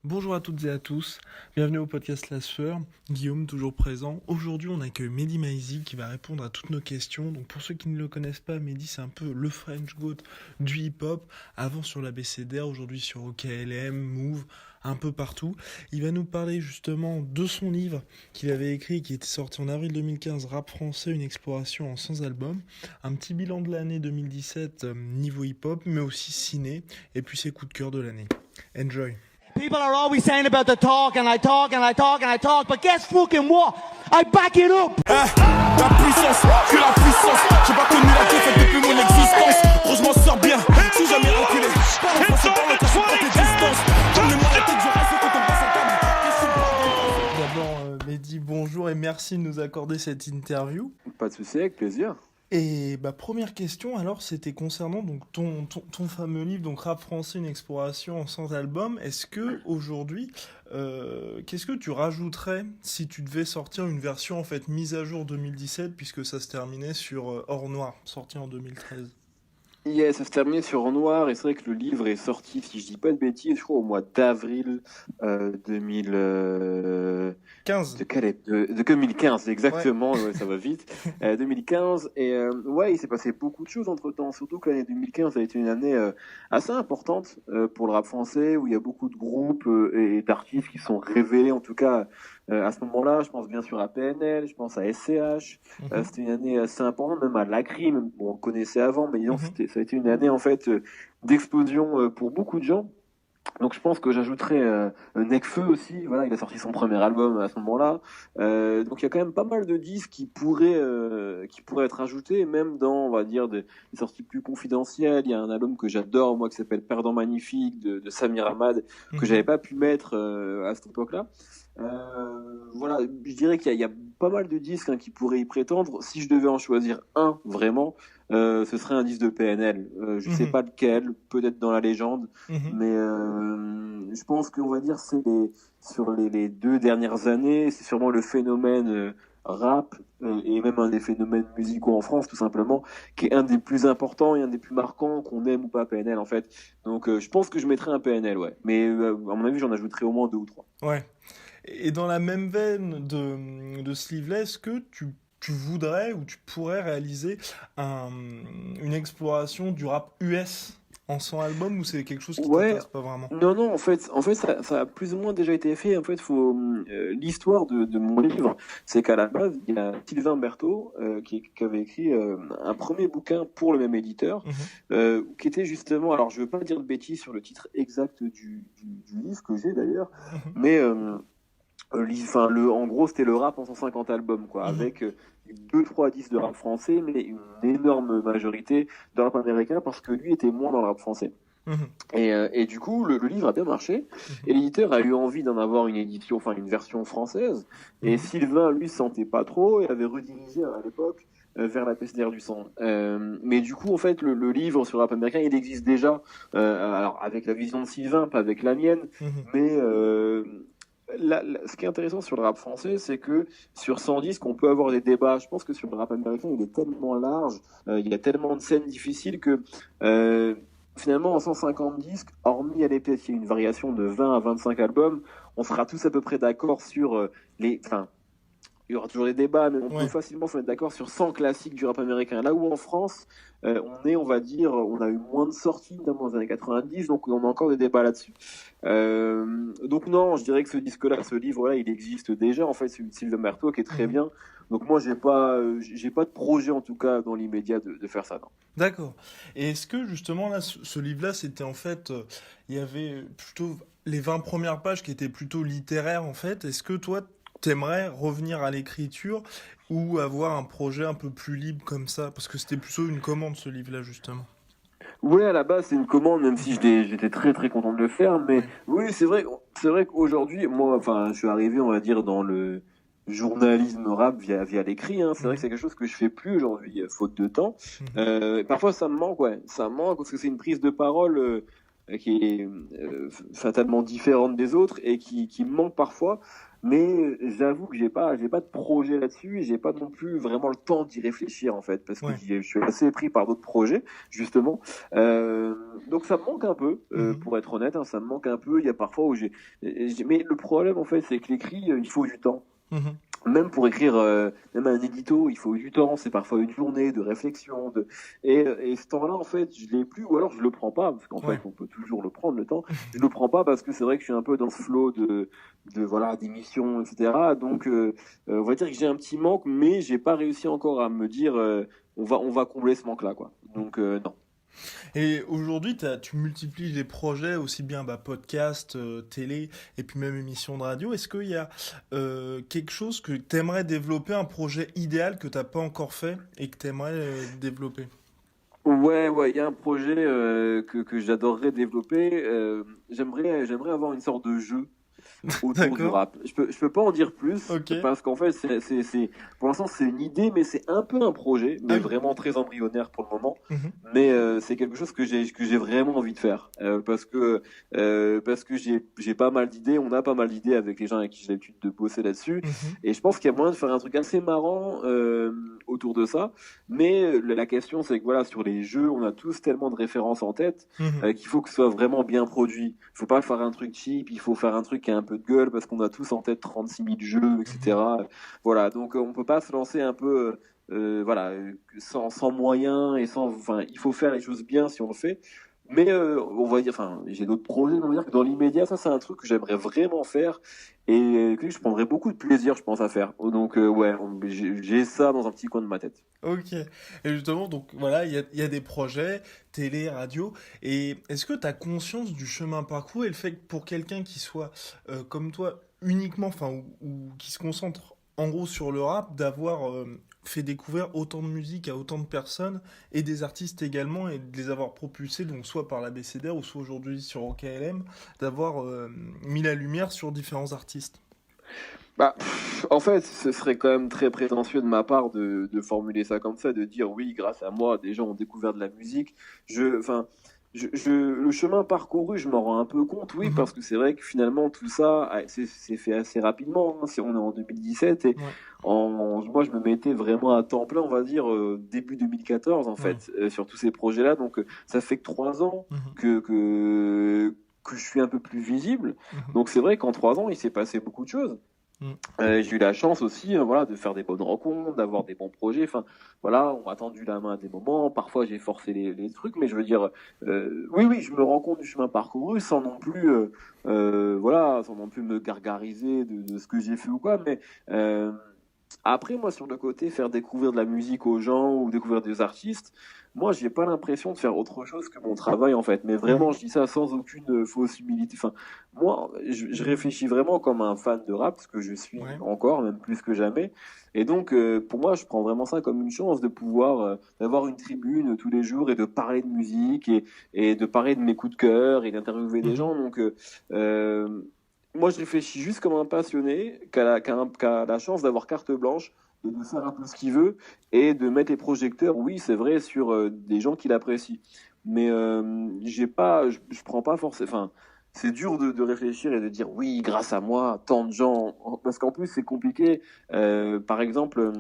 Bonjour à toutes et à tous, bienvenue au podcast La Sueur, Guillaume toujours présent. Aujourd'hui on accueille Mehdi Maizi qui va répondre à toutes nos questions. Donc pour ceux qui ne le connaissent pas, Mehdi c'est un peu le French Goat du hip-hop, avant sur l'ABCDR, aujourd'hui sur OKLM, Move, un peu partout. Il va nous parler justement de son livre qu'il avait écrit, qui était sorti en avril 2015, Rap français, une exploration en 100 albums. Un petit bilan de l'année 2017 niveau hip-hop, mais aussi ciné, et puis ses coups de cœur de l'année. Enjoy. People are always saying about the talk, and I talk, and I talk, and I talk, but guess fucking what? I back it up! La puissance, que la puissance. J'ai pas connu la défaite depuis mon existence. Gros, je m'en sors bien, si jamais reculé. Pas en français, parle quand je prends tes distances. Comme le mal à tête, je reste quand on passe à table. D'abord, Mehdi, bonjour et merci de nous accorder cette interview. Pas de souci, avec plaisir. Et première question, alors, c'était concernant donc ton fameux livre, donc Rap français, une exploration en 100 albums. Est-ce que aujourd'hui, qu'est-ce que tu rajouterais si tu devais sortir une version en fait mise à jour 2017, puisque ça se terminait sur Or Noir, sorti en 2013? Yeah, ça se terminait sur En Noir, et c'est vrai que le livre est sorti, si je dis pas de bêtises, je crois au mois d'avril 2000... 15. De 2015, exactement, ouais, ça va vite. 2015, et ouais, il s'est passé beaucoup de choses entre-temps, surtout que l'année 2015 a été une année assez importante pour le rap français, où il y a beaucoup de groupes et d'artistes qui sont révélés, en tout cas à ce moment-là. Je pense bien sûr à PNL, je pense à SCH. C'était une année assez importante, même à Lacrim. Bon, on le connaissait avant, mais disons, ça a été une année en fait d'explosion pour beaucoup de gens. Donc je pense que j'ajouterais Nekfeu aussi. Voilà, il a sorti son premier album à ce moment-là. Donc il y a quand même pas mal de disques qui pourraient être ajoutés, même dans, on va dire, des sorties plus confidentielles. Il y a un album que j'adore, moi, qui s'appelle Perdant Magnifique de Samir Ahmad, que j'avais pas pu mettre à cette époque-là. Voilà, je dirais qu'il y a pas mal de disques qui pourraient y prétendre. Si je devais en choisir un, vraiment, ce serait un disque de PNL. Je sais pas lequel, peut-être dans la légende, mais je pense qu'on va dire sur les 2 dernières années, c'est sûrement le phénomène rap et même un des phénomènes musicaux en France, tout simplement, qui est un des plus importants et un des plus marquants, qu'on aime ou pas PNL en fait. Donc je pense que je mettrais un PNL, ouais. Mais à mon avis, j'en ajouterais au moins 2 ou 3. Ouais. Et dans la même veine de ce livre-là, est-ce que tu voudrais ou tu pourrais réaliser une exploration du rap US en 100 albums, ou c'est quelque chose qui Ouais, t'intéresse pas vraiment? non, en fait, ça a plus ou moins déjà été fait. En fait, l'histoire de mon livre, c'est qu'à la base, il y a Sylvain Berthaud qui avait écrit un premier bouquin pour le même éditeur, qui était justement, alors je veux pas dire de bêtises sur le titre exact du livre que j'ai d'ailleurs, mais en gros, c'était le rap en 150 albums, quoi, avec 2-3 disques de rap français, mais une énorme majorité de rap américain, parce que lui était moins dans le rap français. Et du coup, le livre a bien marché, et l'éditeur a eu envie d'en avoir une édition, enfin une version française, et Sylvain, lui, se sentait pas trop, et avait redirigé à l'époque vers la PSDR du sang. Mais du coup, en fait, le livre sur le rap américain, il existe déjà, alors avec la vision de Sylvain, pas avec la mienne, mais ce qui est intéressant sur le rap français, c'est que sur 100 disques, on peut avoir des débats. Je pense que sur le rap américain, il est tellement large, il y a tellement de scènes difficiles que finalement, en 150 disques, hormis à l'époque, il y a une variation de 20 à 25 albums, on sera tous à peu près d'accord sur Enfin, il y aura toujours des débats, mais on peut facilement se mettre d'accord sur 100 classiques du rap américain. Là où en France, on va dire, on a eu moins de sorties, notamment dans les années 90, donc on a encore des débats là-dessus. Donc non, je dirais que ce livre-là, il existe déjà. En fait, c'est une Sylvain Berthaud qui est très bien. Donc moi, j'ai pas de projet, en tout cas, dans l'immédiat de faire ça, non. D'accord. Et est-ce que justement là, ce livre-là, c'était en fait, il y avait plutôt les 20 premières pages qui étaient plutôt littéraires en fait. Est-ce que toi, t'aimerais revenir à l'écriture ou avoir un projet un peu plus libre comme ça? Parce que c'était plutôt une commande, ce livre-là, justement. Ouais, à la base, c'est une commande, même si j'étais très très content de le faire. Mais oui, c'est vrai qu'aujourd'hui, moi, enfin, je suis arrivé, on va dire, dans le journalisme rap via l'écrit. C'est vrai que c'est quelque chose que je fais plus aujourd'hui, faute de temps. Parfois, ça me manque, ouais. Ça me manque parce que c'est une prise de parole qui est fatalement différente des autres et qui me manque parfois. mais j'avoue que j'ai pas de projet là-dessus et j'ai pas non plus vraiment le temps d'y réfléchir en fait, parce que Ouais. je suis assez pris par d'autres projets justement. Donc ça me manque un peu, pour être honnête, hein, ça me manque un peu. Il y a parfois où mais le problème en fait, c'est que l'écrit, il faut du temps. Mhm. Même pour écrire, même un édito, il faut du temps. C'est parfois une journée de réflexion. Et ce temps-là, en fait, je l'ai plus, ou alors je le prends pas, parce qu'en Ouais. fait, on peut toujours le prendre le temps. Je le prends pas parce que c'est vrai que je suis un peu dans ce flot voilà, d'émissions, etc. Donc, on va dire que j'ai un petit manque, mais j'ai pas réussi encore à me dire, on va combler ce manque-là, quoi. Donc, non. Et aujourd'hui, tu multiplies les projets, aussi bien podcast, télé, et puis même émissions de radio. Est-ce qu'il y a quelque chose que tu aimerais développer, un projet idéal que tu n'as pas encore fait et que tu aimerais développer? Ouais, il y a un projet que j'adorerais développer. J'aimerais avoir une sorte de jeu autour du D'accord. rap. Je peux pas en dire plus Ok. parce qu'en fait, pour l'instant, c'est une idée, mais c'est un peu un projet, Ah mais oui. vraiment très embryonnaire pour le moment. Mhm. Mais c'est quelque chose que j'ai vraiment envie de faire parce que j'ai pas mal d'idées. On a pas mal d'idées avec les gens avec qui j'ai l'habitude de bosser là-dessus. Mhm. Et je pense qu'il y a moyen de faire un truc assez marrant autour de ça. Mais la question, c'est que voilà, sur les jeux, on a tous tellement de références en tête Mhm. qu'il faut que ce soit vraiment bien produit. Il faut pas faire un truc cheap, il faut faire un truc qui a un peu de gueule parce qu'on a tous en tête 36 000 jeux, etc. Voilà, donc on peut pas se lancer un peu voilà, sans moyens et sans. Enfin, il faut faire les choses bien si on le fait. Mais on va dire, enfin, j'ai d'autres projets, mais on va dire que dans l'immédiat, ça c'est un truc que j'aimerais vraiment faire et que je prendrais beaucoup de plaisir, je pense, à faire. Donc ouais, j'ai ça dans un petit coin de ma tête. Ok. Et justement, donc voilà, il y a des projets, télé, radio. Et est-ce que tu as conscience du chemin parcouru et le fait que pour quelqu'un qui soit comme toi, uniquement, enfin, ou qui se concentre en gros sur le rap, d'avoir fait découvrir autant de musique à autant de personnes et des artistes également et de les avoir propulsés, donc soit par la l'ABCDR ou soit aujourd'hui sur OKLM, d'avoir mis la lumière sur différents artistes? Bah, en fait, ce serait quand même très prétentieux de ma part de formuler ça comme ça, de dire oui, grâce à moi, des gens ont découvert de la musique. Enfin, le chemin parcouru, je m'en rends un peu compte, oui, Mhm. parce que c'est vrai que finalement tout ça, c'est fait assez rapidement. Hein, si on est en 2017 et Ouais. moi, je me mettais vraiment à temps plein, on va dire début 2014 en Ouais. fait, sur tous ces projets-là. Donc, ça fait que 3 ans Mhm. que je suis un peu plus visible. Mhm. Donc, c'est vrai qu'en 3 ans, il s'est passé beaucoup de choses. Mhm. J'ai eu la chance aussi, voilà, de faire des bonnes rencontres, d'avoir des bons projets. Enfin, voilà, on m'a tendu la main à des moments. Parfois, j'ai forcé les trucs, mais je veux dire, oui, je me rends compte du chemin parcouru sans non plus, voilà, sans non plus me gargariser de ce que j'ai fait ou quoi. Mais après, moi, sur le côté, faire découvrir de la musique aux gens ou découvrir des artistes, moi, j'ai pas l'impression de faire autre chose que mon travail, en fait. Mais vraiment, Mhm. je dis ça sans aucune fausse humilité. Enfin, moi, je réfléchis vraiment comme un fan de rap, ce que je suis Ouais. encore, même plus que jamais. Et donc, pour moi, je prends vraiment ça comme une chance de pouvoir, d'avoir une tribune tous les jours et de parler de musique et de parler de mes coups de cœur et d'interviewer des Mhm. gens. Donc, moi, je réfléchis juste comme un passionné qui a la chance d'avoir carte blanche et de faire un peu ce qu'il veut et de mettre les projecteurs, oui, c'est vrai, sur des gens qu'il apprécie. Mais je prends pas forcément. Enfin, c'est dur de réfléchir et de dire oui, grâce à moi, tant de gens. Parce qu'en plus, c'est compliqué. Par exemple,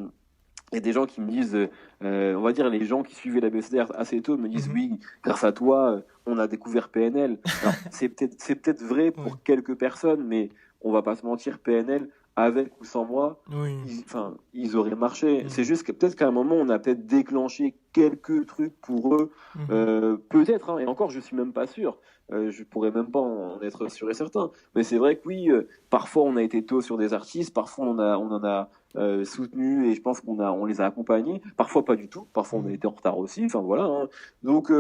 il y a des gens qui me disent, on va dire les gens qui suivaient la BCDR assez tôt me disent Mhm. oui, grâce à toi, on a découvert PNL. Alors c'est peut-être vrai Ouais. pour quelques personnes, mais on va pas se mentir, PNL avec ou sans moi, Oui. enfin ils auraient marché. C'est Mhm. juste que peut-être qu'à un moment on a peut-être déclenché quelques trucs pour eux, Mhm. peut-être. Hein, et encore je suis même pas sûr. Je pourrais même pas en être sûr et certain. Mais c'est vrai que oui, parfois on a été tôt sur des artistes, parfois on en a soutenus et je pense on les a accompagnés. Parfois pas du tout, parfois on a Mhm. été en retard aussi. Enfin voilà. Hein. Donc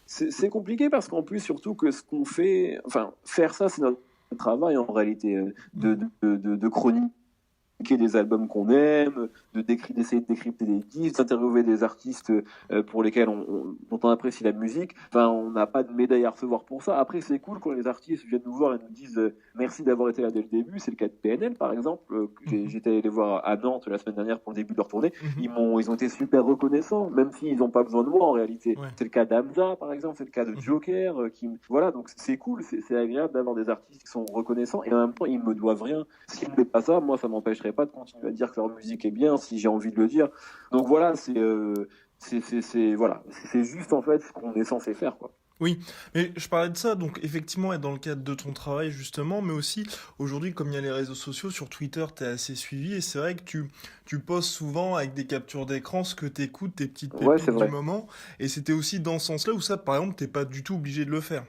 c'est compliqué parce qu'en plus surtout que ce qu'on fait, enfin faire ça c'est notre travail en réalité Mhm. de chroniqueur expliquer des albums qu'on aime, d'essayer de décrypter des disques, d'interviewer des artistes pour lesquels dont on apprécie la musique. Enfin, on n'a pas de médaille à recevoir pour ça. Après, c'est cool quand les artistes viennent nous voir et nous disent merci d'avoir été là dès le début. C'est le cas de PNL, par exemple, que j'étais allé les voir à Nantes la semaine dernière pour le début de leur tournée. Ils ont été super reconnaissants, même s'ils n'ont pas besoin de moi en réalité. Ouais. C'est le cas d'Amza, par exemple, c'est le cas de Joker, voilà, donc c'est cool, c'est agréable d'avoir des artistes qui sont reconnaissants et en même temps ils me doivent rien. S'ils ne faisaient pas ça, moi ça m'empêcherait pas de continuer à dire que leur musique est bien si j'ai envie de le dire. Donc voilà, voilà, c'est juste en fait ce qu'on est censé faire, quoi. Oui, mais je parlais de ça, donc effectivement, et dans le cadre de ton travail justement, mais aussi aujourd'hui, comme il y a les réseaux sociaux, sur Twitter, tu es assez suivi, et c'est vrai que tu postes souvent avec des captures d'écran ce que tu écoutes, tes petites Ouais, c'est pépites vrai. du moment, et c'était aussi dans ce sens-là où ça, par exemple, t'es pas du tout obligé de le faire.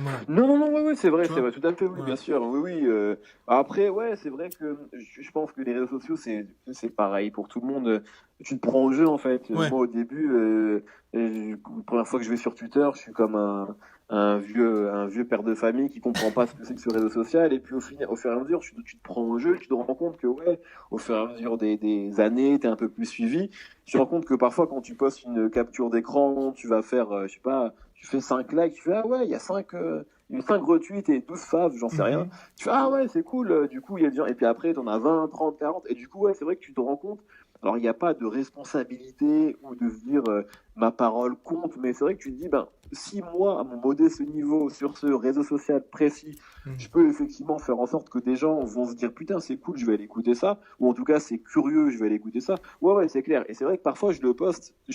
Voilà. Non, ouais, c'est vrai, Tu vois? tout à fait, oui, Voilà. bien sûr, oui. Après, ouais, c'est vrai que je pense que les réseaux sociaux, c'est pareil pour tout le monde. Tu te prends au jeu, en fait. Ouais. Moi, au début, la première fois que je vais sur Twitter, je suis comme un vieux père de famille qui comprend pas ce que c'est que ce réseau social. Et puis, au fur et à mesure, tu te prends au jeu, tu te rends compte que, ouais, au fur et à mesure des années, t'es un peu plus suivi. Tu te rends compte que parfois, quand tu postes une capture d'écran, tu vas faire, je sais pas, tu fais 5 likes, tu fais, ah ouais, il y a 5 retweets et 12 faves, j'en sais rien. Tu fais, ah ouais, c'est cool, du coup, il y a des gens. Et puis après, t'en as 20, 30, 40. Et du coup, ouais, c'est vrai que tu te rends compte. Alors, il n'y a pas de responsabilité ou de se dire ma parole compte, mais c'est vrai que tu te dis, ben, si moi, à mon modeste niveau, sur ce réseau social précis, je peux effectivement faire en sorte que des gens vont se dire, putain, c'est cool, je vais aller écouter ça, ou en tout cas, c'est curieux, je vais aller écouter ça. Ouais, c'est clair. Et c'est vrai que parfois, je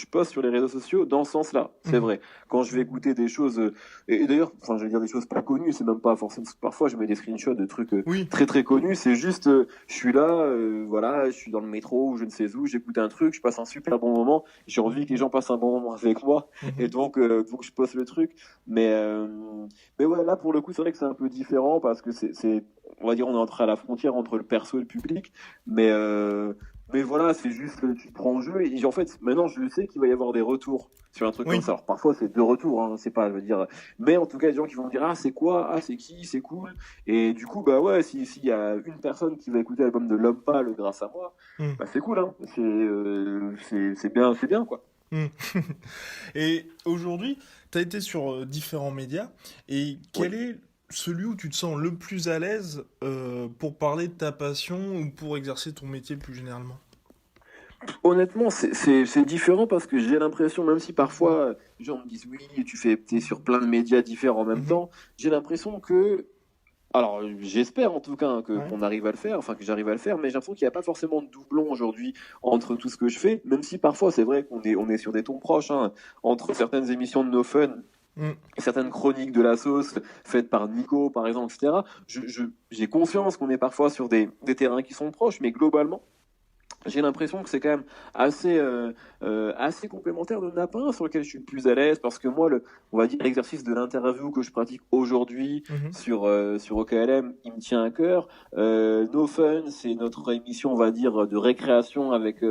poste sur les réseaux sociaux dans ce sens-là, c'est vrai. Quand je vais écouter des choses, et d'ailleurs, enfin, je vais dire des choses pas connues, c'est même pas forcément, parfois, je mets des screenshots de trucs Oui. très très connus, c'est juste, je suis là, voilà, je suis dans le métro ou je ne sais où, j'écoute un truc, je passe un super bon moment, j'ai envie que les gens passent un bon moment avec moi, et donc je poste le truc. Mais ouais, là pour le coup, c'est vrai que c'est un peu différent parce que on va dire, on est à la frontière entre le perso et le public, mais voilà, c'est juste que tu te prends en jeu et en fait, maintenant je sais qu'il va y avoir des retours sur un truc Oui. comme ça. Alors parfois c'est 2 retours, hein, c'est pas, je veux dire, mais en tout cas, des gens qui vont me dire ah c'est quoi, ah c'est qui, c'est cool. Et du coup, bah ouais, s'il y a une personne qui va écouter l'album de L'Homme Pâle grâce à moi, bah c'est cool, hein. C'est bien quoi. Et aujourd'hui, tu as été sur différents médias, et quel est celui où tu te sens le plus à l'aise pour parler de ta passion ou pour exercer ton métier plus généralement? Honnêtement, c'est différent parce que j'ai l'impression, même si parfois les gens me disent oui, t'es sur plein de médias différents en même temps, j'ai l'impression que, alors j'espère en tout cas qu'on arrive à le faire, enfin que j'arrive à le faire, mais j'ai l'impression qu'il n'y a pas forcément de doublon aujourd'hui entre tout ce que je fais, même si parfois c'est vrai qu'on est sur des tons proches, hein, entre certaines émissions de No Fun, certaines chroniques de la sauce faites par Nico par exemple, etc. J'ai conscience qu'on est parfois sur des terrains qui sont proches, mais globalement, j'ai l'impression que c'est quand même assez complémentaire de Napin, sur lequel je suis le plus à l'aise, parce que moi, on va dire l'exercice de l'interview que je pratique aujourd'hui sur OKLM, il me tient à cœur. No Fun, c'est notre émission, on va dire, de récréation avec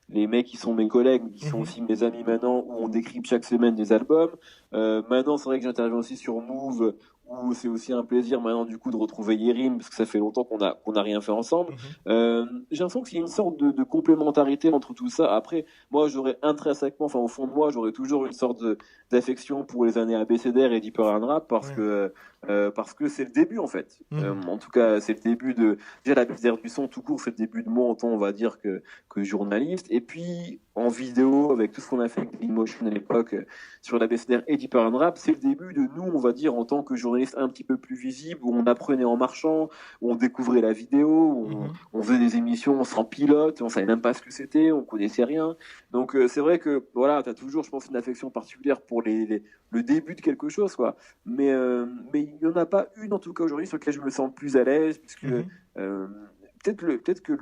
les mecs qui sont mes collègues, qui sont aussi mes amis maintenant, où on décrypte chaque semaine des albums. Maintenant, c'est vrai que j'interviens aussi sur Move, où c'est aussi un plaisir maintenant du coup de retrouver Yerim, parce que ça fait longtemps qu'on a rien fait ensemble. J'ai l'impression qu'il y a une sorte de complémentarité entre tout ça. Après, moi j'aurais intrinsèquement, enfin au fond de moi, j'aurais toujours une sorte d'affection pour les années ABCDR et Deeper and Rap, parce que c'est le début en fait. En tout cas, c'est le début déjà la BCDR du son tout court, c'est le début de moi en tant, on va dire, que journaliste. Et puis en vidéo, avec tout ce qu'on a fait avec Dailymotion à l'époque sur la BCDR et Deeper and Rap, c'est le début de nous, on va dire, en tant que journaliste un petit peu plus visible, où on apprenait en marchant, où on découvrait la vidéo, où on faisait des émissions sans pilote, on savait même pas ce que c'était, on connaissait rien. Donc c'est vrai que voilà, t'as toujours, je pense, une affection particulière pour le début de quelque chose, quoi. Mais il y en a pas une en tout cas aujourd'hui sur laquelle je me sens plus à l'aise, puisque peut-être que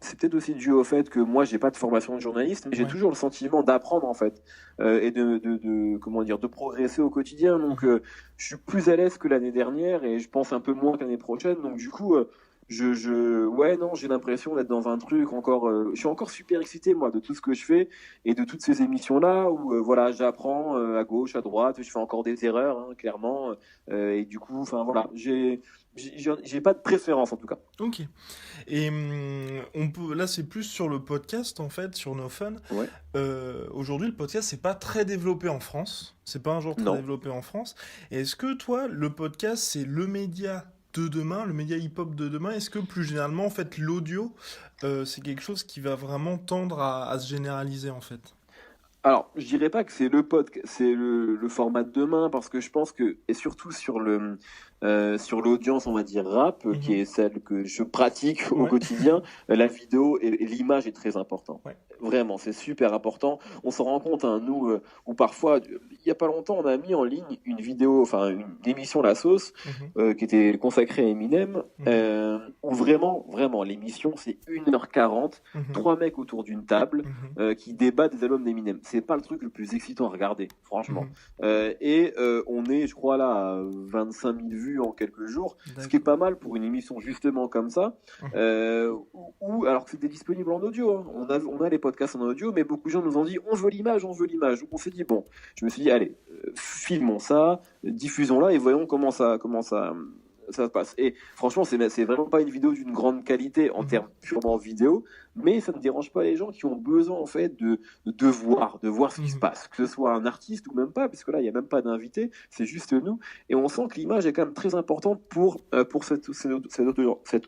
c'est peut-être aussi dû au fait que moi j'ai pas de formation de journaliste, mais j'ai toujours le sentiment d'apprendre en fait, et de progresser au quotidien. Donc je suis plus à l'aise que l'année dernière et je pense un peu moins que l'année prochaine. Donc du coup Ouais, non, j'ai l'impression d'être dans un truc encore. Je suis encore super excité, moi, de tout ce que je fais et de toutes ces émissions-là où, voilà, j'apprends à gauche, à droite, je fais encore des erreurs, hein, clairement. Et du coup, enfin, voilà, j'ai pas de préférence en tout cas. Ok. Et là, c'est plus sur le podcast, en fait, sur No Fun. Ouais. Aujourd'hui, le podcast, c'est pas très développé en France. C'est pas un genre très Non. développé en France. Et est-ce que toi, le podcast, c'est le média de demain, le média hip-hop de demain? Est-ce que plus généralement, en fait, l'audio, c'est quelque chose qui va vraiment tendre à se généraliser, en fait? Alors, je dirais pas que c'est c'est le format de demain parce que je pense que et surtout sur l'audience, on va dire rap, qui est celle que je pratique au Ouais. quotidien, la vidéo et l'image est très important. Ouais. Vraiment, c'est super important. On s'en rend compte, hein, nous, où parfois, il y a pas longtemps, on a mis en ligne une vidéo, enfin une émission La Sauce, qui était consacrée à Eminem, où vraiment, l'émission, c'est 1h40, trois mecs autour d'une table, qui débattent des albums d'Eminem. C'est pas le truc le plus excitant à regarder, franchement. On est, je crois, là, à 25 000 vues en quelques jours, ce qui est pas mal pour une émission justement comme ça, alors que c'était disponible en audio. Hein. On a les podcasts en audio, mais beaucoup de gens nous ont dit on veut l'image. Donc on s'est dit bon, je me suis dit allez, filmons ça, diffusons-la et voyons comment ça se passe. Et franchement, c'est vraiment pas une vidéo d'une grande qualité en termes purement vidéo, mais ça ne dérange pas les gens qui ont besoin en fait de voir ce qui se passe, que ce soit un artiste ou même pas, parce que là il y a même pas d'invité, c'est juste nous, et on sent que l'image est quand même très importante pour cette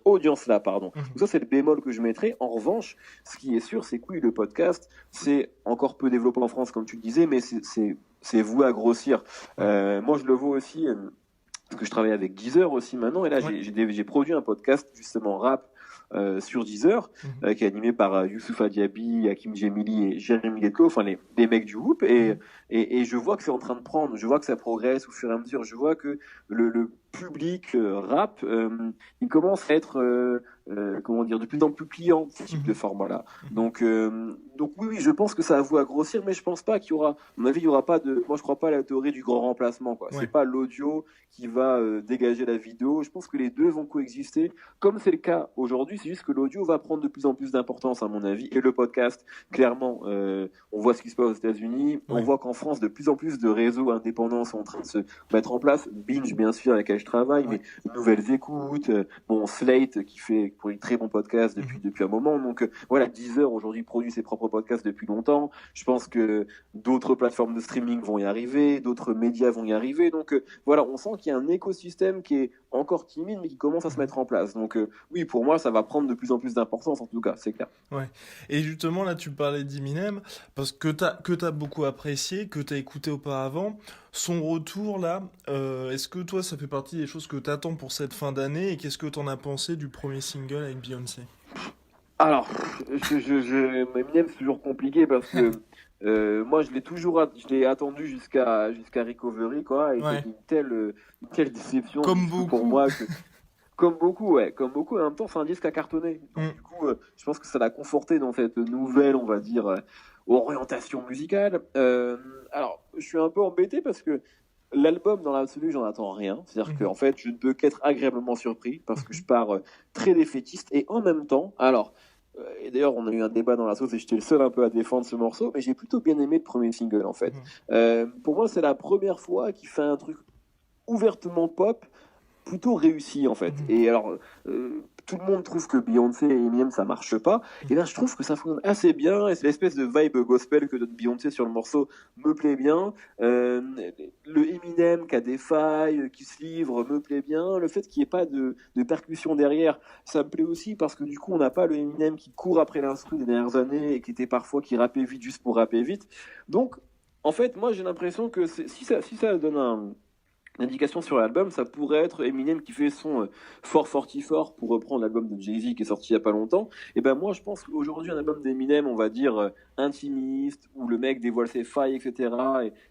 audience-là, pardon. Donc ça c'est le bémol que je mettrais. En revanche, ce qui est sûr, c'est que oui, le podcast, c'est encore peu développé en France, comme tu le disais, mais c'est voué à grossir. Moi je le vois aussi. Parce que je travaille avec Deezer aussi maintenant, et là j'ai produit un podcast justement rap sur Deezer, qui est animé par Youssoupha Diaby, Hakim Djemili et Jérémy Getko, enfin les mecs du Whoop, et je vois que c'est en train de prendre, je vois que ça progresse au fur et à mesure, je vois que le public rap, il commence à être comment dire, de plus en plus client ce type de format-là. Donc oui, je pense que ça a voulu à grossir, mais je pense pas qu'il y aura, à mon avis, il y aura pas de, moi je crois pas à la théorie du grand remplacement, quoi. C'est pas l'audio qui va dégager la vidéo. Je pense que les deux vont coexister, comme c'est le cas aujourd'hui. C'est juste que l'audio va prendre de plus en plus d'importance, à mon avis, et le podcast, clairement, on voit ce qui se passe aux États-Unis, on voit qu'en France, de plus en plus de réseaux indépendants sont en train de se mettre en place. Binge, bien sûr, avec lequel je travaille, mais Nouvelles Écoutes, Slate, qui fait pour une très bon podcast depuis un moment. Donc voilà, Deezer aujourd'hui produit ses propres podcasts depuis longtemps. Je pense que d'autres plateformes de streaming vont y arriver, d'autres médias vont y arriver. Donc voilà, on sent qu'il y a un écosystème qui est encore timide, mais qui commence à se mettre en place. Donc oui, pour moi, ça va prendre de plus en plus d'importance, en tout cas, c'est clair. Ouais. Et justement, là, tu parlais d'Eminem, parce que t'as beaucoup apprécié, que t'as écouté auparavant. Son retour, là, est-ce que toi, ça fait partie des choses que t'attends pour cette fin d'année, et qu'est-ce que t'en as pensé du premier single avec Beyoncé? Alors, Eminem, c'est toujours compliqué parce que moi, je l'ai attendu jusqu'à Recovery, quoi, et c'était une telle déception Comme beaucoup. pour moi que, comme beaucoup, et en même temps, c'est un disque à cartonner. Donc, du coup, je pense que ça l'a conforté dans cette nouvelle, on va dire, orientation musicale. Alors, je suis un peu embêté parce que l'album, dans l'absolu, j'en attends rien. C'est-à-dire qu'en fait, je ne peux qu'être agréablement surpris parce que je pars très défaitiste. Et en même temps, alors, et d'ailleurs, on a eu un débat dans la sauce et j'étais le seul un peu à défendre ce morceau, mais j'ai plutôt bien aimé le premier single, en fait. Pour moi, c'est la première fois qu'il fait un truc ouvertement pop, plutôt réussi, en fait. Et alors, tout le monde trouve que Beyoncé et Eminem, ça marche pas. Et là, je trouve que ça fonctionne assez bien. Et c'est l'espèce de vibe gospel que donne Beyoncé sur le morceau me plaît bien. Le Eminem qui a des failles, qui se livre, me plaît bien. Le fait qu'il n'y ait pas de percussion derrière, ça me plaît aussi parce que du coup, on n'a pas le Eminem qui court après l'instru des dernières années et qui rappait vite juste pour rapper vite. Donc, en fait, moi, j'ai l'impression que si ça donne une indication sur l'album, ça pourrait être Eminem qui fait son 444 pour reprendre l'album de Jay-Z qui est sorti il y a pas longtemps. Et ben moi je pense qu'aujourd'hui un album d'Eminem, on va dire intimiste, où le mec dévoile ses failles, etc.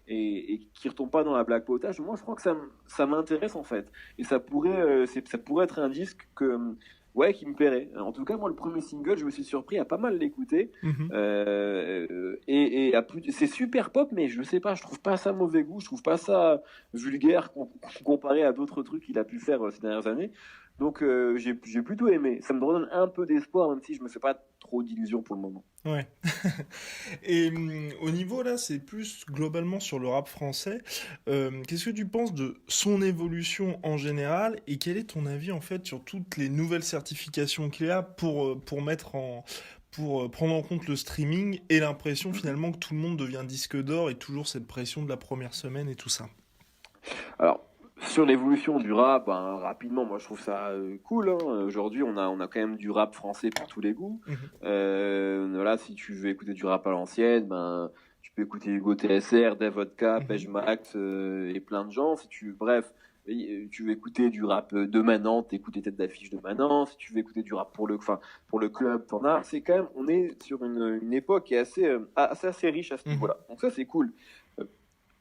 et qui retombe pas dans la black potage, moi je crois que ça m'intéresse en fait. Et ça pourrait être un disque qui me plairait. En tout cas, moi, le premier single, je me suis surpris à pas mal l'écouter. C'est super pop, mais je sais pas, je trouve pas ça mauvais goût, je trouve pas ça vulgaire comparé à d'autres trucs qu'il a pu faire ces dernières années. Donc j'ai plutôt aimé. Ça me redonne un peu d'espoir, même si je me fais pas trop d'illusions pour le moment. Ouais. Et au niveau là, c'est plus globalement sur le rap français. Qu'est-ce que tu penses de son évolution en général et quel est ton avis en fait sur toutes les nouvelles certifications qu'il y a pour mettre en pour prendre en compte le streaming et l'impression finalement que tout le monde devient disque d'or et toujours cette pression de la première semaine et tout ça. Alors, sur l'évolution du rap, rapidement, moi je trouve ça cool. Hein. Aujourd'hui, on a quand même du rap français pour tous les goûts. Mhm. Voilà, si tu veux écouter du rap à l'ancienne, tu peux écouter Hugo TSR, Davodka, Mhm. Pej Max et plein de gens. Bref, tu veux écouter du rap de Manan, t'écoutes les têtes d'affiche de Manan. Si tu veux écouter du rap pour le club, t'en as. C'est quand même, on est sur une époque qui est assez riche à ce Mhm. niveau-là. Donc ça, c'est cool. Euh,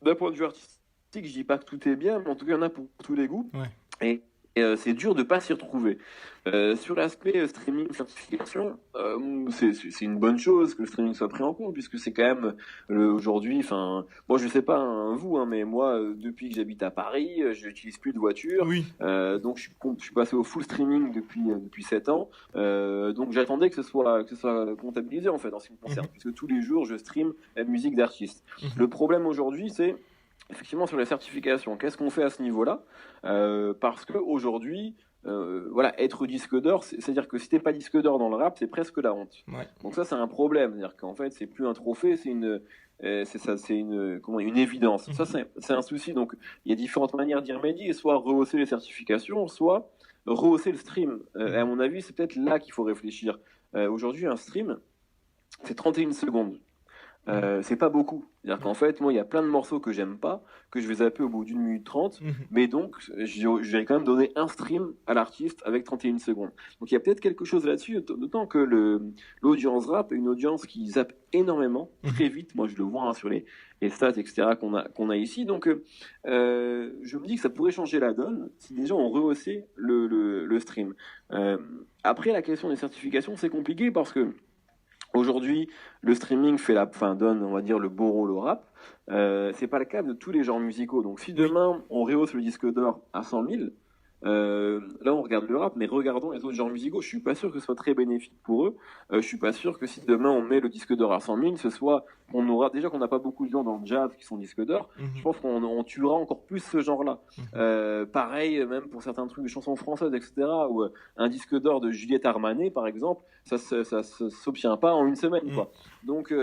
D'un point de vue artistique, je dis pas que tout est bien, mais en tout cas, il y en a pour tous les goûts. Ouais. Et c'est dur de pas s'y retrouver. Sur l'aspect streaming certification, c'est une bonne chose que le streaming soit pris en compte, puisque c'est quand même aujourd'hui, moi je sais pas vous, mais moi depuis que j'habite à Paris, je n'utilise plus de voiture, Oui. donc je suis passé au full streaming depuis 7 ans, donc j'attendais que ce soit comptabilisé en fait en ce qui me concerne, Mhm. puisque tous les jours je stream la musique d'artistes. Mhm. Le problème aujourd'hui, c'est effectivement sur la certification. Qu'est-ce qu'on fait à ce niveau-là? Parce que aujourd'hui, voilà, être disque d'or, c'est-à-dire que si t'es pas disque d'or dans le rap, c'est presque la honte. Ouais. Donc ça, c'est un problème. C'est-à-dire qu'en fait, c'est plus un trophée, c'est une évidence. Ça, c'est un souci. Donc, il y a différentes manières d'y remédier, soit rehausser les certifications, soit rehausser le stream. Et à mon avis, c'est peut-être là qu'il faut réfléchir. Aujourd'hui, un stream, c'est 31 secondes. C'est pas beaucoup. C'est-à-dire qu'en fait, moi, il y a plein de morceaux que j'aime pas, que je vais zapper au bout d'une minute 30, Mhm. mais donc, je vais quand même donner un stream à l'artiste avec 31 secondes. Donc, il y a peut-être quelque chose là-dessus, d'autant que l'audience rap est une audience qui zappe énormément, très vite. Moi, je le vois sur les stats, etc., qu'on a ici. Donc, je me dis que ça pourrait changer la donne si les gens ont rehaussé le stream. Après, la question des certifications, c'est compliqué parce que aujourd'hui, le streaming donne, on va dire, le beau rôle au rap. C'est pas le cas de tous les genres musicaux. Donc, si demain on rehausse le disque d'or à 100 000, là on regarde le rap, mais regardons les autres genres musicaux. Je suis pas sûr que ce soit très bénéfique pour eux. Je suis pas sûr que si demain on met le disque d'or à 100 000, qu'on aura déjà qu'on n'a pas beaucoup de gens dans le jazz qui sont disques d'or. Mhm. Je pense qu'on tuera encore plus ce genre-là. Mhm. Pareil, même pour certains trucs de chansons françaises, etc. Où un disque d'or de Juliette Armanet, par exemple, ça s'obtient pas en une semaine, quoi. Donc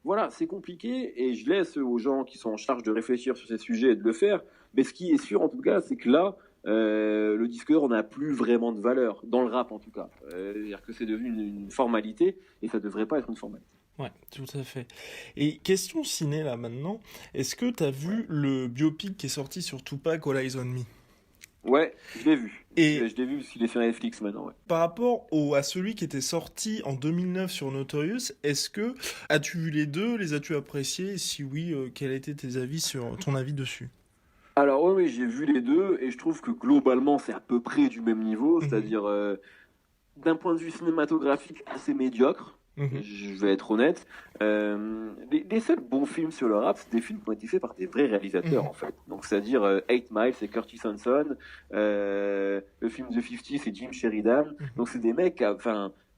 voilà, c'est compliqué et je laisse aux gens qui sont en charge de réfléchir sur ces sujets et de le faire. Mais ce qui est sûr, en tout cas, c'est que là, le disque d'or n'a plus vraiment de valeur, dans le rap en tout cas. C'est-à-dire que c'est devenu une formalité et ça devrait pas être une formalité. Ouais, tout à fait. Et question ciné là maintenant, est-ce que t'as vu le biopic qui est sorti sur Tupac, All Eyes on Me? Ouais, je l'ai vu. Et Je l'ai vu parce qu'il est sur Netflix maintenant, ouais. par rapport à celui qui était sorti en 2009 sur Notorious, as-tu vu les deux, les as-tu appréciés? Et si oui, quel était ton avis dessus? Alors oui, j'ai vu les deux et je trouve que globalement c'est à peu près du même niveau, Mhm. c'est-à-dire d'un point de vue cinématographique assez médiocre. Mhm. Je vais être honnête. Les seuls bons films sur le rap, c'est des films qui ont été faits par des vrais réalisateurs, Mhm. en fait. Donc, c'est-à-dire 8 Mile, c'est Curtis Hanson. Le film The 50, c'est Jim Sheridan. Donc, c'est des mecs qui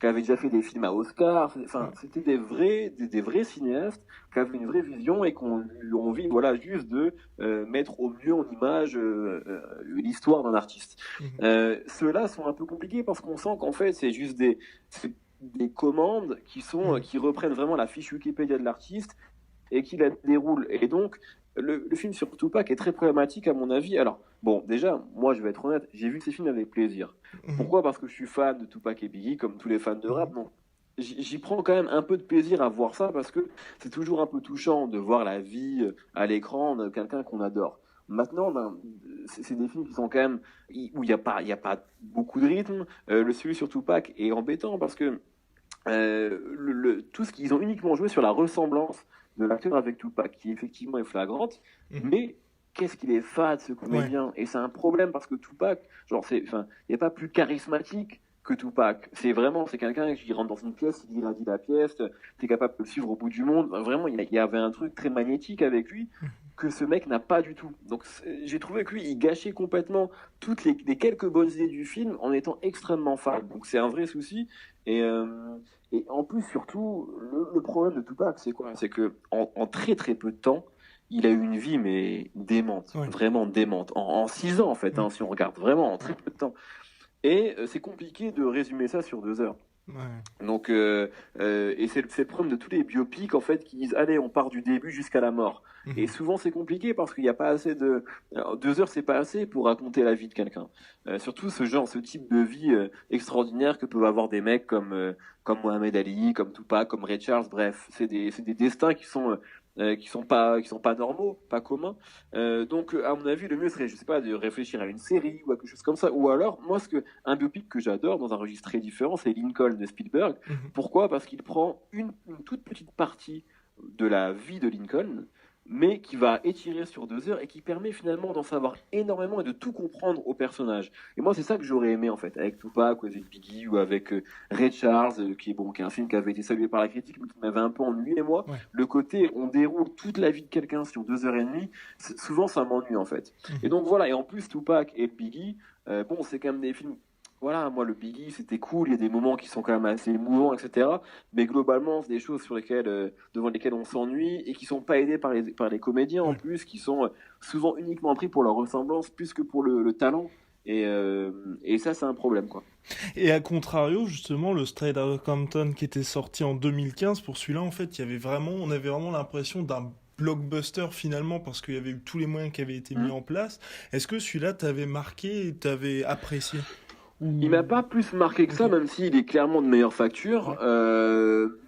avaient déjà fait des films à Oscar. C'était des vrais cinéastes qui avaient une vraie vision et qui ont eu envie, voilà, juste de mettre au mieux en image l'histoire d'un artiste. Mhm. Ceux-là sont un peu compliqués parce qu'on sent qu'en fait, c'est juste des commandes qui reprennent vraiment la fiche Wikipédia de l'artiste et qui la déroulent. Et donc, le film sur Tupac est très problématique à mon avis. Alors, bon, déjà, moi, je vais être honnête, j'ai vu ces films avec plaisir. Mhm. Pourquoi? Parce que je suis fan de Tupac et Biggie, comme tous les fans de rap. Donc, j'y prends quand même un peu de plaisir à voir ça parce que c'est toujours un peu touchant de voir la vie à l'écran de quelqu'un qu'on adore. Maintenant, c'est des films qui sont quand même où il y a pas beaucoup de rythme. Celui sur Tupac est embêtant parce que tout ce qu'ils ont uniquement joué sur la ressemblance de l'acteur avec Tupac, qui effectivement est flagrante, Mhm. mais qu'est-ce qu'il est fade ce comédien. Et c'est un problème parce que Tupac, il n'y a pas plus charismatique que Tupac. C'est quelqu'un qui rentre dans une pièce, il irradie la pièce, t'es capable de le suivre au bout du monde. Vraiment, il y avait un truc très magnétique avec lui. que ce mec n'a pas du tout. Donc j'ai trouvé que lui, il gâchait complètement toutes les quelques bonnes idées du film en étant extrêmement fade. Donc c'est un vrai souci. Et en plus, surtout, le problème de Tupac, c'est quoi? C'est que en très très peu de temps, il a eu une vie mais démente, Ouais. vraiment démente. En 6 ans en fait, si on regarde vraiment en très peu de temps. Et c'est compliqué de résumer ça sur 2 heures. Ouais. Donc, et c'est le problème de tous les biopics en fait qui disent allez, on part du début jusqu'à la mort. Et souvent c'est compliqué parce qu'il n'y a pas assez de. Alors, 2 heures c'est pas assez pour raconter la vie de quelqu'un. Surtout ce type de vie extraordinaire que peuvent avoir des mecs comme Mohamed Ali, comme Tupac, comme Ray Charles. Bref, c'est des destins qui sont pas normaux, pas communs. Donc à mon avis le mieux serait, je sais pas, de réfléchir à une série ou à quelque chose comme ça, ou alors moi un biopic que j'adore dans un registre très différent, c'est Lincoln de Spielberg. Pourquoi? Parce qu'il prend une toute petite partie de la vie de Lincoln, mais qui va étirer sur 2 heures et qui permet finalement d'en savoir énormément et de tout comprendre au personnage. Et moi, c'est ça que j'aurais aimé en fait, avec Tupac ou avec Biggie ou avec Ray Charles, qui est un film qui avait été salué par la critique, mais qui m'avait un peu ennuyé moi. Ouais. Le côté, on déroule toute la vie de quelqu'un sur 2h30, souvent ça m'ennuie en fait. Et donc voilà, et en plus Tupac et Biggie, bon, c'est quand même des films. Voilà, moi le Biggie c'était cool, il y a des moments qui sont quand même assez émouvants, etc. Mais globalement, c'est des choses devant lesquelles on s'ennuie et qui sont pas aidées par les comédiens en plus, qui sont souvent uniquement pris pour leur ressemblance plus que pour le talent. Et ça, c'est un problème, quoi. Et à contrario, justement, le Straight Outta Compton qui était sorti en 2015, pour celui-là, en fait, on avait vraiment l'impression d'un blockbuster finalement, parce qu'il y avait eu tous les moyens qui avaient été mis en place. Est-ce que celui-là t'avait marqué et t'avais apprécié? Il m'a pas plus marqué que ça, même s'il est clairement de meilleure facture.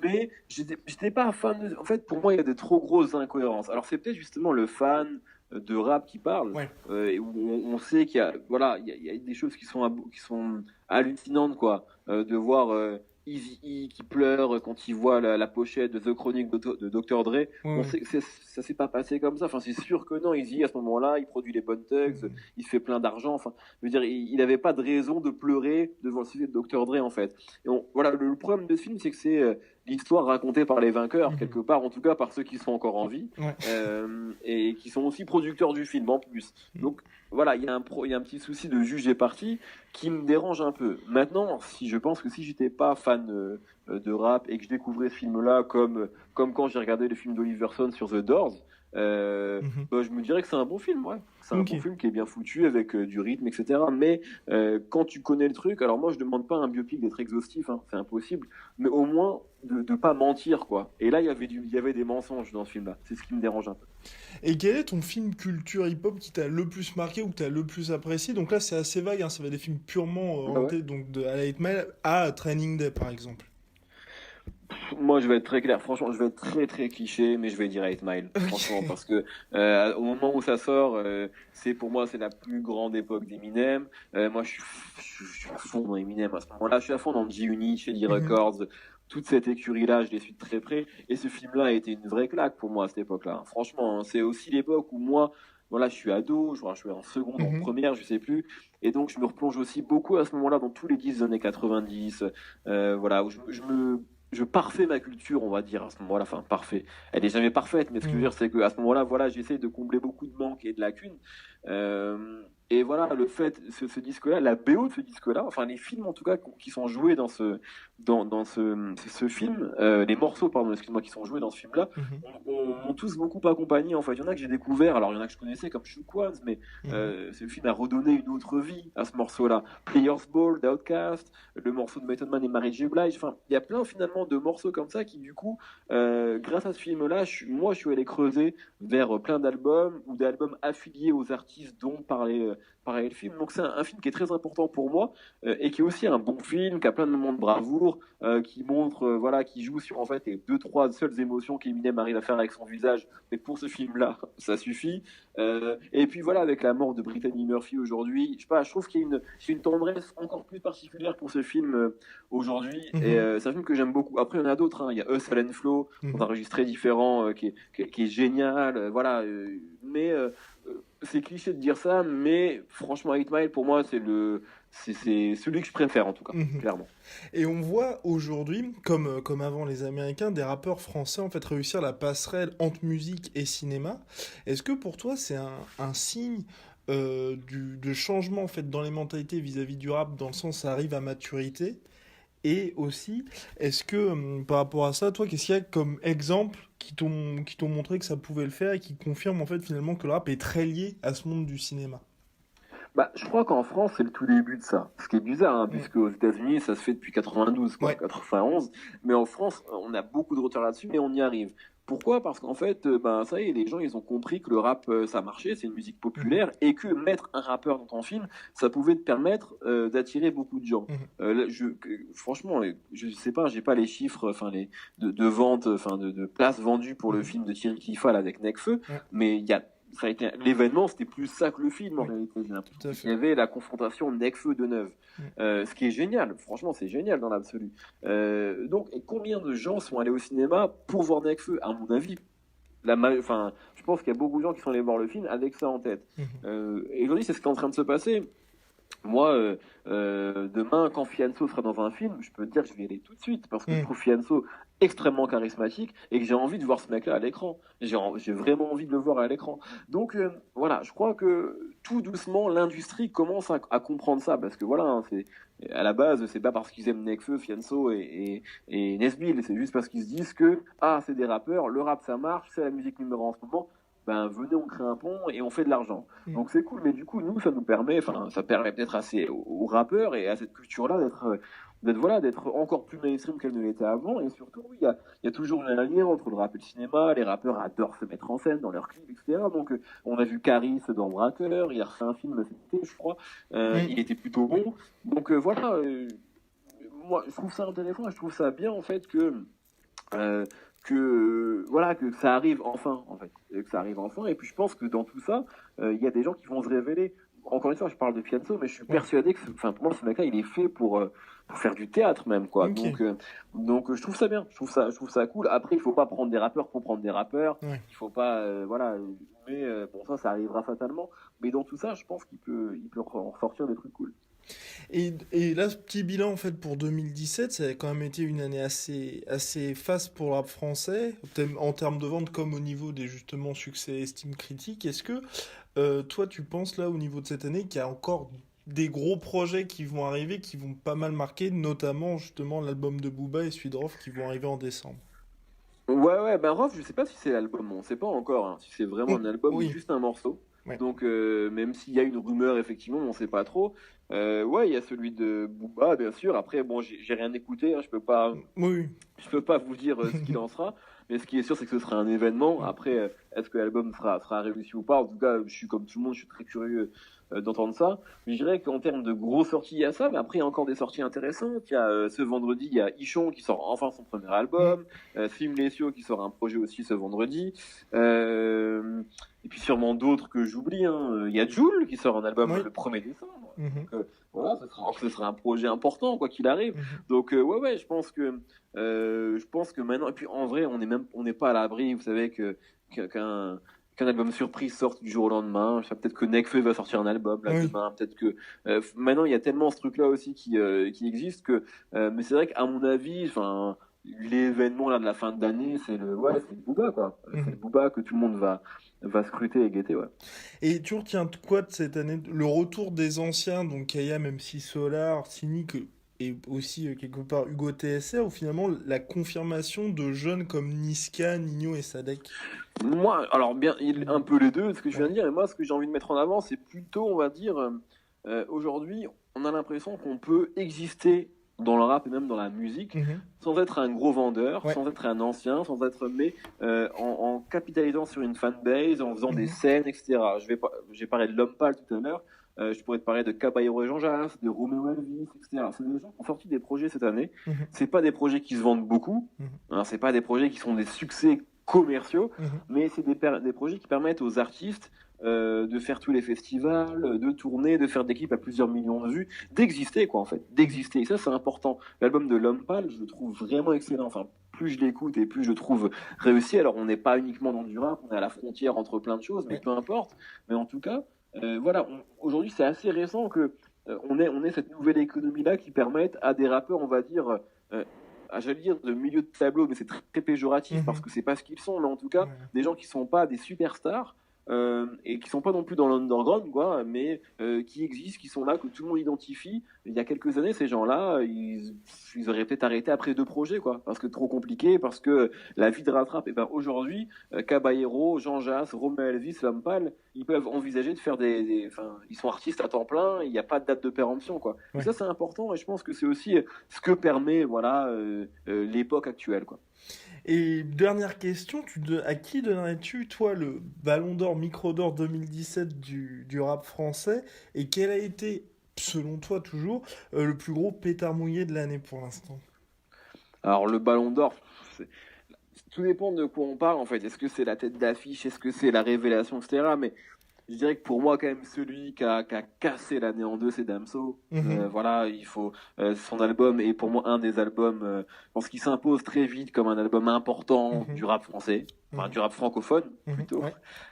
Mais j'étais pas fan. En fait, pour moi, il y a de trop grosses incohérences. Alors, c'est peut-être justement le fan de rap qui parle, et où on sait qu'il y a, voilà, il y a des choses qui sont hallucinantes, quoi. De voir Eazy-E qui pleure quand il voit la pochette de The Chronic de Dr. Dre. On sait que ça s'est pas passé comme ça. Enfin, c'est sûr que non. Eazy, à ce moment-là, il produit les bonnes tugs, il se fait plein d'argent. Enfin, je veux dire, il n'avait pas de raison de pleurer devant le sujet de Dr. Dre, en fait. Et voilà, le problème de ce film, c'est que c'est l'histoire racontée par les vainqueurs, quelque part, en tout cas par ceux qui sont encore en vie, et qui sont aussi producteurs du film, en plus. Donc, voilà, il y a un petit souci de juge et parti qui me dérange un peu. Maintenant, je pense que si j'étais pas fan de rap et que je découvrais ce film-là comme quand j'ai regardé le film d'Oliver Stone sur The Doors, je me dirais que c'est un bon film, ouais. C'est un bon film qui est bien foutu avec du rythme, etc. Mais quand tu connais le truc, alors moi je demande pas à un biopic d'être exhaustif, c'est impossible, mais au moins de pas mentir, quoi. Et là il y avait des mensonges dans ce film-là. C'est ce qui me dérange un peu. Et quel est ton film culture hip-hop qui t'a le plus marqué ou que t'as le plus apprécié? Donc là c'est assez vague, ça va des films purement orientés donc de à 8 Mile à Training Day par exemple. Moi, je vais être très clair. Franchement, je vais être très très cliché, mais je vais dire 8 Mile. Franchement, parce que au moment où ça sort, pour moi c'est la plus grande époque d'Eminem. Moi, je suis à fond dans Eminem à ce moment-là. Je suis à fond dans G-Unit, chez Records. Toute cette écurie-là, je les suis de très près. Et ce film-là a été une vraie claque pour moi à cette époque-là. Franchement, c'est aussi l'époque où moi, voilà, je suis ado, je suis en seconde, en première, je sais plus. Et donc, je me replonge aussi beaucoup à ce moment-là dans tous les 10 années 90. Voilà, où je parfais ma culture, on va dire, à ce moment-là. Enfin, parfait. Elle est jamais parfaite, mais ce que je veux dire, c'est qu'à ce moment-là, voilà, j'essaie de combler beaucoup de manques et de lacunes. Et voilà, le fait, ce disque-là, la BO de ce disque-là, enfin, les films, en tout cas, qui sont joués dans ce film, les morceaux, pardon, excuse-moi, qui sont joués dans ce film-là, m'ont tous beaucoup accompagné, en fait. Il y en a que j'ai découvert, alors il y en a que je connaissais comme Shook Ones, mais ce film a redonné une autre vie à ce morceau-là. Players Ball, d'Outkast, le morceau de Method Man et Mary J. Blige, enfin, il y a plein, finalement, de morceaux comme ça qui, du coup, grâce à ce film-là, moi, je suis allé creuser vers plein d'albums ou d'albums affiliés aux artistes dont parlait le film. Donc c'est un film qui est très important pour moi et qui est aussi un bon film, qui a plein de moments de bravoure, qui montre, voilà, qui joue sur en fait les 2-3 seules émotions qu'Eminem arrive à faire avec son visage. Mais pour ce film-là, ça suffit. Et puis voilà, avec la mort de Brittany Murphy aujourd'hui, je sais pas, je trouve qu'il y a une tendresse encore plus particulière pour ce film aujourd'hui. Et c'est un film que j'aime beaucoup. Après, il y en a d'autres. Il y a Hustle and Flow, dans un registre très différent, qui est génial. Voilà. Mais c'est cliché de dire ça, mais franchement, 8 Mile, pour moi, c'est celui que je préfère en tout cas, Mhm. clairement. Et on voit aujourd'hui, comme avant les Américains, des rappeurs français en fait réussir la passerelle entre musique et cinéma. Est-ce que pour toi c'est un signe de changement en fait dans les mentalités vis-à-vis du rap, dans le sens ça arrive à maturité? Et aussi, est-ce que par rapport à ça, toi, qu'est-ce qu'il y a comme exemple qui t'ont montré que ça pouvait le faire et qui confirme en fait finalement que le rap est très lié à ce monde du cinéma? Bah, je crois qu'en France, c'est le tout début de ça. Ce qui est bizarre, hein, Mm. puisque aux États-Unis, ça se fait depuis 92, quoi, Ouais. 91. Mais en France, on a beaucoup de retard là-dessus, mais on y arrive. Pourquoi? Parce qu'en fait, ben, ça y est, les gens, ils ont compris que le rap, ça marchait, c'est une musique Mhm. populaire, et que mettre un rappeur dans ton film, ça pouvait te permettre d'attirer beaucoup de gens. Mhm. Là, franchement, je sais pas, j'ai pas les chiffres, enfin de vente, enfin de places vendues pour le Mhm. film de Thierry Cliffal avec Nekfeu, Ouais. mais ça a été l'événement, c'était plus ça que le film en Oui, réalité. J'ai l'impression tout à qu'il y fait. avait la confrontation Nekfeu de Neuve, Mm. ce qui est génial. Franchement, c'est génial dans l'absolu. Donc, et combien de gens sont allés au cinéma pour voir Nekfeu? À mon avis, enfin, je pense qu'il y a beaucoup de gens qui sont allés voir le film avec ça en tête. Mhm. Et aujourd'hui, c'est ce qui est en train de se passer. Moi, demain, quand Fianso sera dans un film, je peux te dire que je vais y aller tout de suite parce que je Mm. trouve Fianso extrêmement charismatique et que j'ai envie de voir ce mec-là à l'écran. J'ai vraiment envie de le voir à l'écran. Donc voilà, je crois que tout doucement, l'industrie commence à comprendre ça parce que voilà, hein, à la base, c'est pas parce qu'ils aiment Nekfeu, Fianso et Nesbill, c'est juste parce qu'ils se disent que c'est des rappeurs, le rap ça marche, c'est la musique numéro 1 en ce moment. Ben venez, on crée un pont et on fait de l'argent. Mm. Donc c'est cool, mais du coup, nous, ça permet peut-être aux rappeurs et à cette culture-là d'être encore plus mainstream qu'elle ne l'était avant. Et surtout, il y a toujours un lien entre le rap et le cinéma. Les rappeurs adorent se mettre en scène dans leurs clips, etc. Donc, on a vu Caris dans Braqueur, il a refait un film cet été, je crois. Mm. Il était plutôt bon. Donc, voilà, moi, je trouve ça intéressant et je trouve ça bien, en fait, euh, voilà, que ça arrive enfin, en fait, et que ça arrive enfin. Et puis je pense que dans tout ça, il y a des gens qui vont se révéler. Encore une fois, je parle de Fianso, mais je suis Ouais. persuadé que, enfin, pour moi, ce mec-là, il est fait pour faire du théâtre même, quoi. Ok. Donc, je trouve ça bien, je trouve ça cool. Après, il faut pas prendre des rappeurs pour prendre des rappeurs. Ouais. Il faut pas, voilà. Mais bon, ça arrivera fatalement. Mais dans tout ça, je pense il peut en ressortir des trucs cool. Et là, ce petit bilan en fait pour 2017, ça a quand même été une année assez faste pour le rap français, en termes de vente comme au niveau des justement succès et estime critique. Est-ce que toi, tu penses là au niveau de cette année qu'il y a encore des gros projets qui vont arriver, qui vont pas mal marquer, notamment justement l'album de Booba et celui de Rof qui vont arriver en décembre? Ouais, ben Rof, je sais pas si c'est l'album, on sait pas encore hein, si c'est vraiment un album ou Oui. juste un morceau. Ouais. Donc, même s'il y a une rumeur, effectivement, on sait pas trop. Ouais, il y a celui de Booba, bien sûr. Après, bon, j'ai rien écouté, hein, Oui. je peux pas vous dire ce qu'il en sera. Mais ce qui est sûr, c'est que ce sera un événement. Après, est-ce que l'album sera réussi ou pas? En tout cas, je suis comme tout le monde, je suis très curieux d'entendre ça. Mais je dirais qu'en termes de grosses sorties, il y a ça. Mais après, il y a encore des sorties intéressantes. Il y a ce vendredi, il y a Ichon qui sort enfin son premier album. Sim Lesio qui sort un projet aussi ce vendredi. Et puis sûrement d'autres que j'oublie. Hein. Il y a Jul qui sort un album Oui. le 1er décembre. Mhm. Voilà, ce sera un projet important, quoi qu'il arrive. Mhm. Donc, ouais, je pense que maintenant, et puis en vrai, on n'est pas à l'abri, vous savez, qu'un album surprise sorte du jour au lendemain. Je sais, peut-être que Nekfeu va sortir un album là Oui. demain, peut-être que maintenant il y a tellement ce truc-là aussi qui existe que, mais c'est vrai qu'à mon avis, enfin, l'événement là de la fin d'année, c'est le Booba quoi. C'est le Mhm. Booba que tout le monde va scruter et guetter, ouais. Et tu retiens quoi de cette année? Le retour des anciens, donc Kaya, même si Solar, Cynic et aussi quelque part Hugo TSR, ou finalement la confirmation de jeunes comme Niska, Nino et Sadek? Moi, alors bien, un peu les deux, ce que je viens de dire, et moi, ce que j'ai envie de mettre en avant, c'est plutôt, on va dire, aujourd'hui, on a l'impression qu'on peut exister dans le rap et même dans la musique Mhm. sans être un gros vendeur, Ouais. sans être un ancien, mais en capitalisant sur une fanbase, en faisant des Mhm. scènes, etc. J'ai parlé de L'Homme Pâle tout à l'heure, je pourrais te parler de Caballero et Jean Jass, de Roméo Elvis, etc. C'est des gens qui ont sorti des projets cette année. Mhm. C'est pas des projets qui se vendent beaucoup, Mhm. hein, c'est pas des projets qui sont des succès commerciaux, Mhm. mais c'est des projets qui permettent aux artistes de faire tous les festivals, de tourner, de faire des clips à plusieurs millions de vues, d'exister quoi en fait, d'exister. Et ça c'est important. L'album de L'Homme Pâle, je le trouve vraiment excellent. Enfin, plus je l'écoute et plus je le trouve réussi. Alors on n'est pas uniquement dans du rap, on est à la frontière entre plein de choses, mais Ouais. peu importe. Mais en tout cas, voilà, aujourd'hui c'est assez récent que on est cette nouvelle économie-là qui permet à des rappeurs, on va dire, j'allais dire de milieu de tableau, mais c'est très, très péjoratif parce que c'est pas ce qu'ils sont, mais en tout cas, des gens qui sont pas des superstars. Et qui sont pas non plus dans l'underground, quoi, mais qui existent, qui sont là, que tout le monde identifie. Il y a quelques années, ces gens-là, ils auraient peut-être arrêté après 2 projets, quoi, parce que trop compliqué, parce que la vie de rattrape. Et ben aujourd'hui, Caballero, Jean Jass, Romeo Elvis, Lampal, ils peuvent envisager de faire ils sont artistes à temps plein. Il n'y a pas de date de péremption, quoi. Ouais. Et ça, c'est important, et je pense que c'est aussi ce que permet, voilà, l'époque actuelle, quoi. Et dernière question, à qui donnerais-tu, toi, le Ballon d'Or, Micro d'Or 2017 du rap français, et quel a été, selon toi toujours, le plus gros pétard mouillé de l'année pour l'instant? Alors le Ballon d'Or, tout dépend de quoi on parle en fait. Est-ce que c'est la tête d'affiche, est-ce que c'est la révélation, etc. Mais je dirais que pour moi, quand même, celui qui a cassé l'année en deux, c'est Damso. Voilà, il faut son album est pour moi un des albums, je pense qu'il s'impose très vite comme un album important du rap français, enfin du rap francophone plutôt.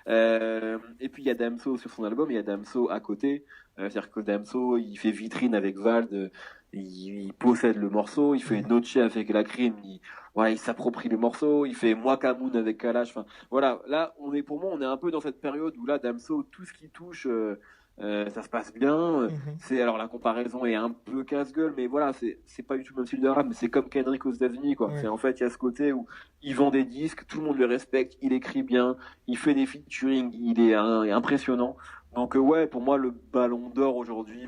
Et puis il y a Damso sur son album, il y a Damso à côté. C'est-à-dire que Damso, il fait vitrine avec Vald, il possède le morceau, il fait Noche avec la crime, il s'approprie le morceau, il fait Moi Kamoun avec Kalash. Enfin, voilà, là, pour moi, on est un peu dans cette période où là, Damso, tout ce qui touche, ça se passe bien. Alors la comparaison est un peu casse-gueule, mais voilà, c'est pas du tout le même style de rap, mais c'est comme Kendrick aux États-Unis, quoi. C'est en fait, il y a ce côté où il vend des disques, tout le monde le respecte, il écrit bien, il fait des featuring, il est impressionnant. Donc ouais, pour moi, le Ballon d'Or aujourd'hui,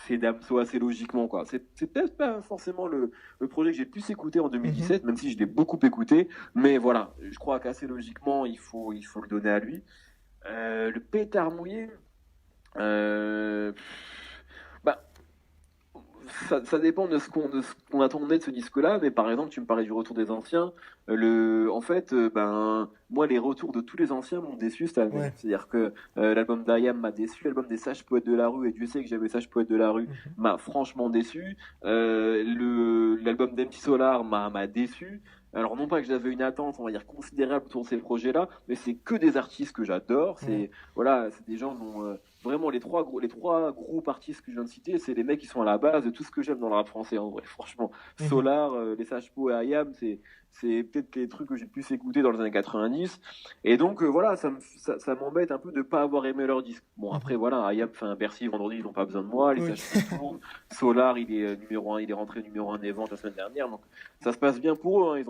c'est Damso assez logiquement, quoi. C'est peut-être pas forcément le projet que j'ai le plus écouté en 2017, même si je l'ai beaucoup écouté, mais voilà, je crois qu'assez logiquement, il faut le donner à lui. Le pétard mouillé, ça dépend de ce qu'on attendait de ce disque-là, mais par exemple, tu me parlais du retour des anciens. Moi, les retours de tous les anciens m'ont déçu cette année. C'est-à-dire que l'album d'Ayam m'a déçu, l'album des Sages Poètes de la Rue, et Dieu sait que j'avais Sages Poètes de la Rue, m'a franchement déçu. L'album d'MC Solar m'a déçu. Alors non pas que j'avais une attente, on va dire, considérable autour de ces projets-là, mais c'est que des artistes que j'adore. C'est des gens dont vraiment les trois groupes artistes que je viens de citer, c'est les mecs qui sont à la base de tout ce que j'aime dans le rap français, en vrai. Franchement, Solar, les Sages Po et Ayam, c'est peut-être les trucs que j'ai le plus écouté dans les années 90. Et donc ça m'embête un peu de pas avoir aimé leur disque. Bon après voilà, Ayam fait un Bercy vendredi, ils n'ont pas besoin de moi. Les Sages Po tournent. Solar, il est numéro 1, il est rentré numéro 1 des ventes la semaine dernière, donc ça se passe bien pour eux.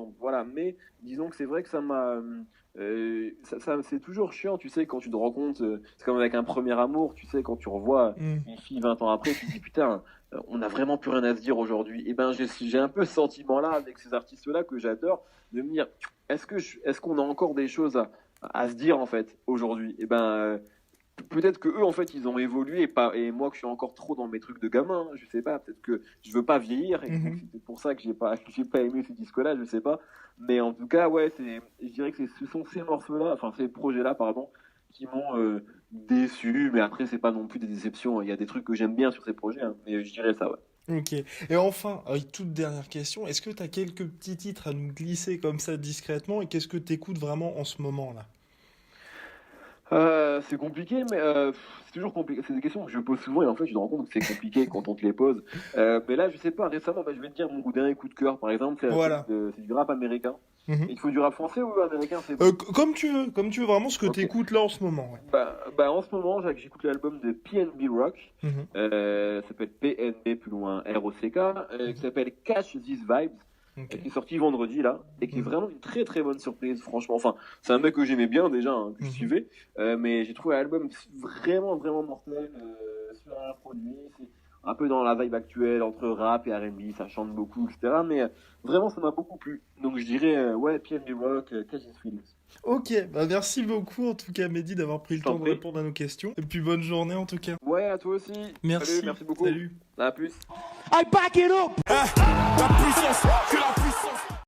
Mais disons que c'est vrai que ça m'a c'est toujours chiant, tu sais, quand tu te rends compte, c'est comme avec un premier amour, tu sais, quand tu revois une fille 20 ans après, tu te dis putain, on n'a vraiment plus rien à se dire aujourd'hui. Et ben j'ai un peu ce sentiment-là avec ces artistes-là que j'adore, de me dire est-ce qu'on a encore des choses à se dire en fait aujourd'hui. Et ben peut-être que eux en fait ils ont évolué et moi que je suis encore trop dans mes trucs de gamin, je sais pas, peut-être que je veux pas vieillir et c'est peut-être pour ça que j'ai pas aimé ce disque-là, je sais pas, mais en tout cas je dirais que ce sont ces morceaux-là, enfin ces projets-là pardon, qui m'ont déçu, mais après c'est pas non plus des déceptions, il y a des trucs que j'aime bien sur ces projets, mais je dirais ça. Ok. Et enfin, toute dernière question, est-ce que tu as quelques petits titres à nous glisser comme ça discrètement, et qu'est-ce que tu écoutes vraiment en ce moment là? C'est compliqué, mais c'est toujours compliqué. C'est des questions que je pose souvent et en fait, je me rends compte que c'est compliqué quand on te les pose. Mais là, je sais pas, récemment, je vais te dire mon dernier coup de cœur, par exemple, c'est du rap américain. Il te faut du rap français ou américain, c'est comme tu veux, vraiment ce que tu écoutes là en ce moment. Ouais. En ce moment, j'écoute l'album de PNB Rock, ça s'appelle PNB plus loin ROCK, qui s'appelle Catch These Vibes. Qui est sorti vendredi là et qui est vraiment une très très bonne surprise franchement. Enfin c'est un mec que j'aimais bien déjà, que je suivais, mais j'ai trouvé l'album vraiment vraiment mortel, super bien produit, c'est un peu dans la vibe actuelle entre rap et R&B, ça chante beaucoup etc, mais vraiment ça m'a beaucoup plu, donc je dirais PNB Rock, Catch These Feelings. Ok, merci beaucoup en tout cas Mehdi d'avoir pris le temps de répondre à nos questions, et puis bonne journée en tout cas. Ouais, à toi aussi. Merci. Salut, merci beaucoup. Salut. À plus. I back it up. La puissance, que la puissance.